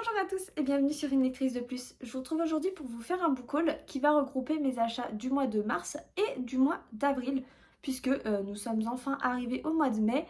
Bonjour à tous et bienvenue sur une lectrice de plus. Je vous retrouve aujourd'hui pour vous faire un book haul qui va regrouper mes achats du mois de mars et du mois d'avril puisque nous sommes enfin arrivés au mois de mai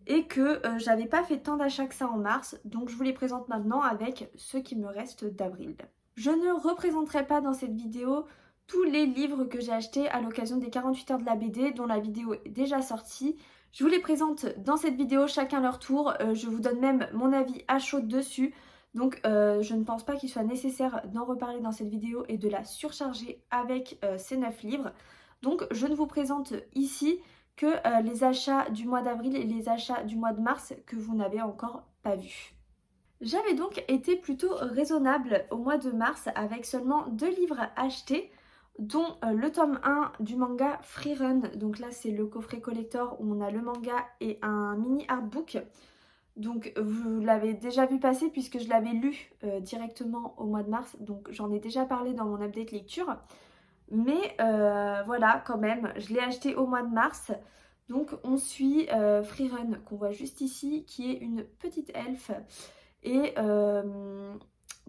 et que j'avais pas fait tant d'achats que ça en mars, donc je vous les présente maintenant avec ceux qui me restent d'avril. Je ne représenterai pas dans cette vidéo tous les livres que j'ai achetés à l'occasion des 48 heures de la BD dont la vidéo est déjà sortie. Je vous les présente dans cette vidéo chacun leur tour, je vous donne même mon avis à chaud dessus. Donc je ne pense pas qu'il soit nécessaire d'en reparler dans cette vidéo et de la surcharger avec ces 9 livres. Donc je ne vous présente ici que les achats du mois d'avril et les achats du mois de mars que vous n'avez encore pas vus. J'avais donc été plutôt raisonnable au mois de mars avec seulement 2 livres achetés, dont le tome 1 du manga Free Run. Donc là c'est le coffret collector où on a le manga et un mini artbook. Donc vous l'avez déjà vu passer puisque je l'avais lu directement au mois de mars, donc j'en ai déjà parlé dans mon update lecture. Mais voilà, quand même, je l'ai acheté au mois de mars. Donc on suit Free Run qu'on voit juste ici, qui est une petite elfe. Et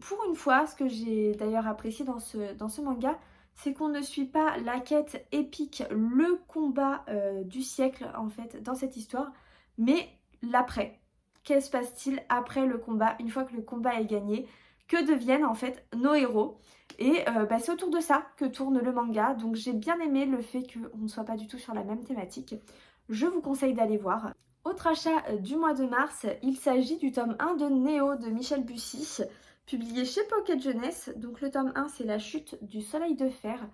pour une fois, ce que j'ai d'ailleurs apprécié dans ce manga, c'est qu'on ne suit pas la quête épique, le combat du siècle en fait dans cette histoire, mais l'après. Que se passe-t-il après le combat, une fois que le combat est gagné? Que deviennent en fait nos héros? Et c'est autour de ça que tourne le manga, donc j'ai bien aimé le fait qu'on ne soit pas du tout sur la même thématique. Je vous conseille d'aller voir. Autre achat du mois de mars, il s'agit du tome 1 de Néo de Michel Bussy, publié chez Pocket Jeunesse. Donc le tome 1 c'est La chute du soleil de fer.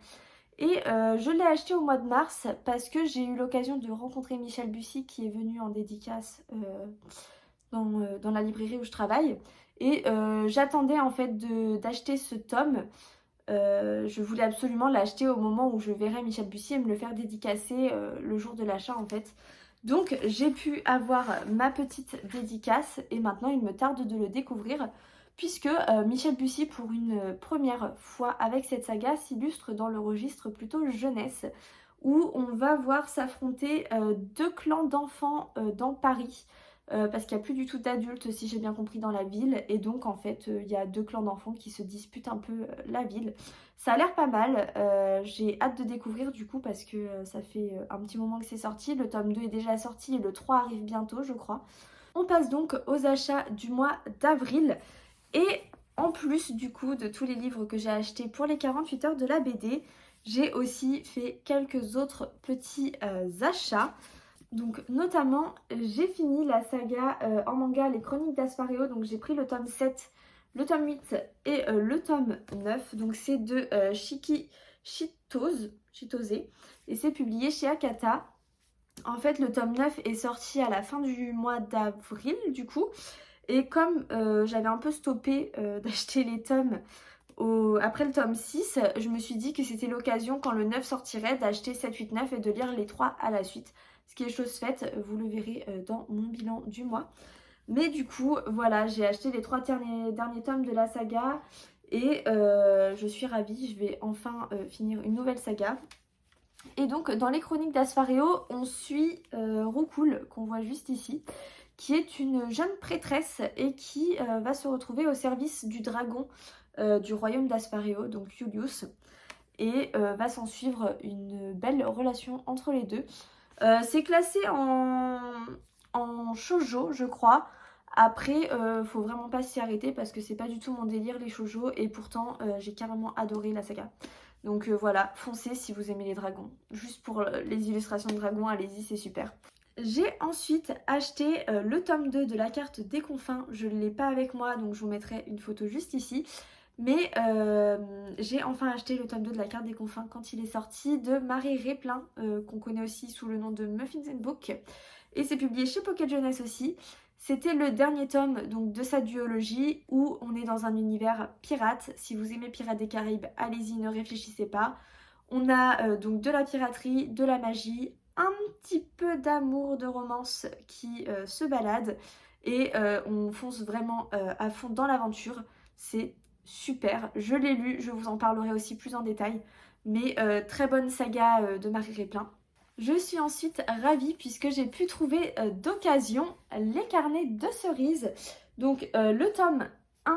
Et je l'ai acheté au mois de mars parce que j'ai eu l'occasion de rencontrer Michel Bussy qui est venu en dédicace dans la librairie où je travaille. Et j'attendais en fait d'acheter ce tome. Je voulais absolument l'acheter au moment où je verrais Michel Bussy et me le faire dédicacer le jour de l'achat en fait. Donc j'ai pu avoir ma petite dédicace et maintenant il me tarde de le découvrir puisque Michel Bussy pour une première fois avec cette saga s'illustre dans le registre plutôt jeunesse où on va voir s'affronter deux clans d'enfants dans Paris. Parce qu'il n'y a plus du tout d'adultes si j'ai bien compris dans la ville et donc en fait il y a deux clans d'enfants qui se disputent un peu la ville. Ça a l'air pas mal, j'ai hâte de découvrir du coup parce que ça fait un petit moment que c'est sorti, le tome 2 est déjà sorti et le 3 arrive bientôt je crois. On passe donc aux achats du mois d'avril et en plus du coup de tous les livres que j'ai achetés pour les 48 heures de la BD, j'ai aussi fait quelques autres petits achats. Donc notamment j'ai fini la saga en manga Les Chroniques d'Aspareo, donc j'ai pris le tome 7, le tome 8 et le tome 9, donc c'est de Shiki Chitose et c'est publié chez Akata. En fait le tome 9 est sorti à la fin du mois d'avril du coup et comme j'avais un peu stoppé d'acheter les tomes après le tome 6, je me suis dit que c'était l'occasion quand le 9 sortirait d'acheter 7, 8, 9 et de lire les 3 à la suite. Ce qui est chose faite, vous le verrez dans mon bilan du mois. Mais du coup, voilà, j'ai acheté les 3 derniers tomes de la saga et je suis ravie, je vais enfin finir une nouvelle saga. Et donc dans les Chroniques d'Aspareo, on suit Roukoul, qu'on voit juste ici, qui est une jeune prêtresse et qui va se retrouver au service du dragon du royaume d'Aspareo, donc Julius, et va s'en suivre une belle relation entre les deux. C'est classé en shoujo, je crois. Après, faut vraiment pas s'y arrêter parce que c'est pas du tout mon délire les shoujo et pourtant j'ai carrément adoré la saga. Donc voilà, foncez si vous aimez les dragons. Juste pour les illustrations de dragons, allez-y, c'est super. J'ai ensuite acheté le tome 2 de la carte des confins. Je ne l'ai pas avec moi, donc je vous mettrai une photo juste ici. Mais j'ai enfin acheté le tome 2 de la carte des confins quand il est sorti de Marie Réplin, qu'on connaît aussi sous le nom de Muffins and Book. Et c'est publié chez Pocket Jeunesse aussi. C'était le dernier tome donc, de sa duologie où on est dans un univers pirate. Si vous aimez Pirates des Caraïbes, allez-y, ne réfléchissez pas. On a donc de la piraterie, de la magie, un petit peu d'amour, de romance qui se balade et on fonce vraiment à fond dans l'aventure. C'est super, je l'ai lu, je vous en parlerai aussi plus en détail, mais très bonne saga de Marie Réplin. Je suis ensuite ravie puisque j'ai pu trouver d'occasion les carnets de cerises. Donc le tome 1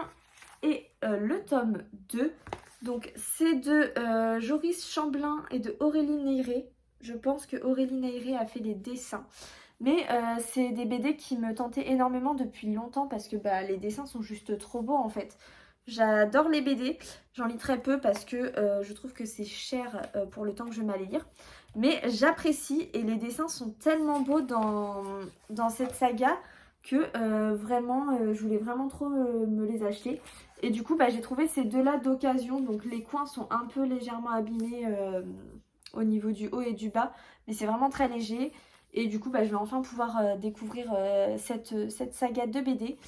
et le tome 2. Donc c'est de Joris Chamblin et de Aurélie Neyret. Je pense que Aurélie Neyret a fait les dessins. Mais c'est des BD qui me tentaient énormément depuis longtemps parce que les dessins sont juste trop beaux en fait. J'adore les BD, j'en lis très peu parce que je trouve que c'est cher pour le temps que je vais m'aller lire. Mais j'apprécie et les dessins sont tellement beaux dans cette saga que vraiment je voulais vraiment trop me les acheter. Et du coup j'ai trouvé ces deux-là d'occasion, donc les coins sont un peu légèrement abîmés au niveau du haut et du bas, mais c'est vraiment très léger. Et du coup, je vais enfin pouvoir découvrir cette saga de BD.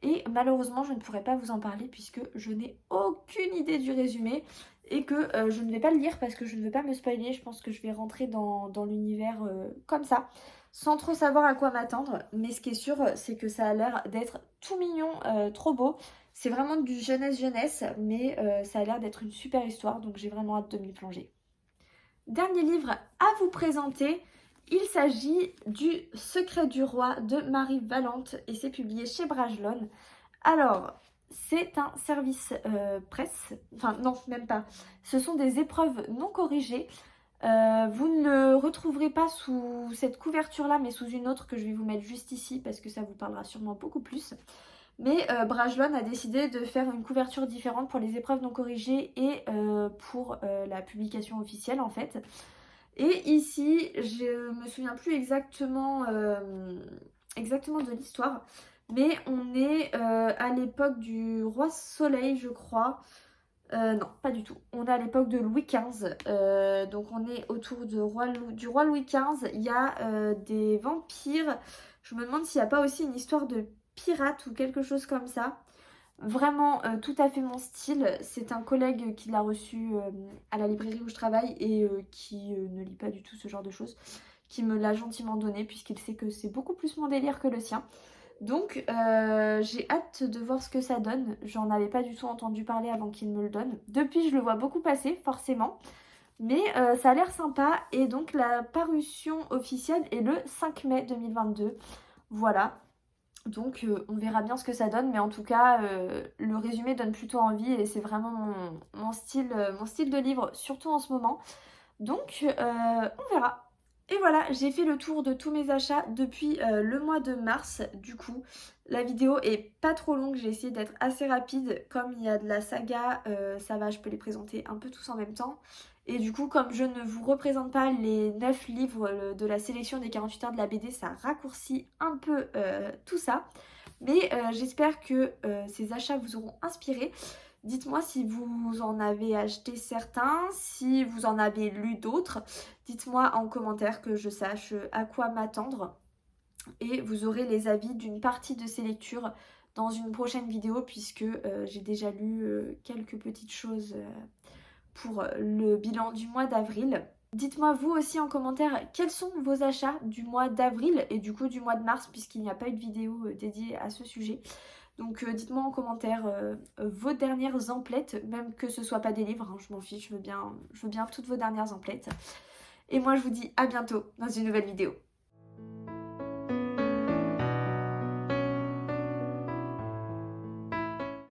Et malheureusement, je ne pourrai pas vous en parler puisque je n'ai aucune idée du résumé. Et que je ne vais pas le lire parce que je ne veux pas me spoiler. Je pense que je vais rentrer dans l'univers comme ça, sans trop savoir à quoi m'attendre. Mais ce qui est sûr, c'est que ça a l'air d'être tout mignon, trop beau. C'est vraiment du jeunesse, mais ça a l'air d'être une super histoire. Donc j'ai vraiment hâte de m'y plonger. Dernier livre à vous présenter, il s'agit du Secret du roi de Marie Valente et c'est publié chez Brajlon. Alors, c'est un service presse, enfin non, même pas. Ce sont des épreuves non corrigées. Vous ne le retrouverez pas sous cette couverture-là, mais sous une autre que je vais vous mettre juste ici parce que ça vous parlera sûrement beaucoup plus. Mais Brajlon a décidé de faire une couverture différente pour les épreuves non corrigées et pour la publication officielle en fait. Et ici, je me souviens plus exactement, exactement de l'histoire, mais on est à l'époque du roi Soleil, je crois. Non, pas du tout. On est à l'époque de Louis XV. Donc on est autour du roi Louis XV. Il y a des vampires. Je me demande s'il n'y a pas aussi une histoire de pirates ou quelque chose comme ça. Vraiment tout à fait mon style. C'est un collègue qui l'a reçu à la librairie où je travaille et qui ne lit pas du tout ce genre de choses, qui me l'a gentiment donné puisqu'il sait que c'est beaucoup plus mon délire que le sien. Donc j'ai hâte de voir ce que ça donne. J'en avais pas du tout entendu parler avant qu'il me le donne. Depuis je le vois beaucoup passer forcément. Mais ça a l'air sympa et donc la parution officielle est le 5 mai 2022. Voilà. Donc on verra bien ce que ça donne, mais en tout cas le résumé donne plutôt envie et c'est vraiment mon style de livre, surtout en ce moment. Donc on verra. Et voilà, j'ai fait le tour de tous mes achats depuis le mois de mars. Du coup, la vidéo est pas trop longue, j'ai essayé d'être assez rapide. Comme il y a de la saga, ça va, je peux les présenter un peu tous en même temps. Et du coup, comme je ne vous représente pas les 9 livres de la sélection des 48 heures de la BD, ça raccourcit un peu tout ça. Mais j'espère que ces achats vous auront inspiré. Dites-moi si vous en avez acheté certains, si vous en avez lu d'autres. Dites-moi en commentaire que je sache à quoi m'attendre. Et vous aurez les avis d'une partie de ces lectures dans une prochaine vidéo puisque j'ai déjà lu quelques petites choses pour le bilan du mois d'avril. Dites-moi vous aussi en commentaire quels sont vos achats du mois d'avril et du coup du mois de mars puisqu'il n'y a pas eu de vidéo dédiée à ce sujet. Donc dites-moi en commentaire vos dernières emplettes, même que ce soit pas des livres, hein, je m'en fiche, je veux bien toutes vos dernières emplettes. Et moi je vous dis à bientôt dans une nouvelle vidéo.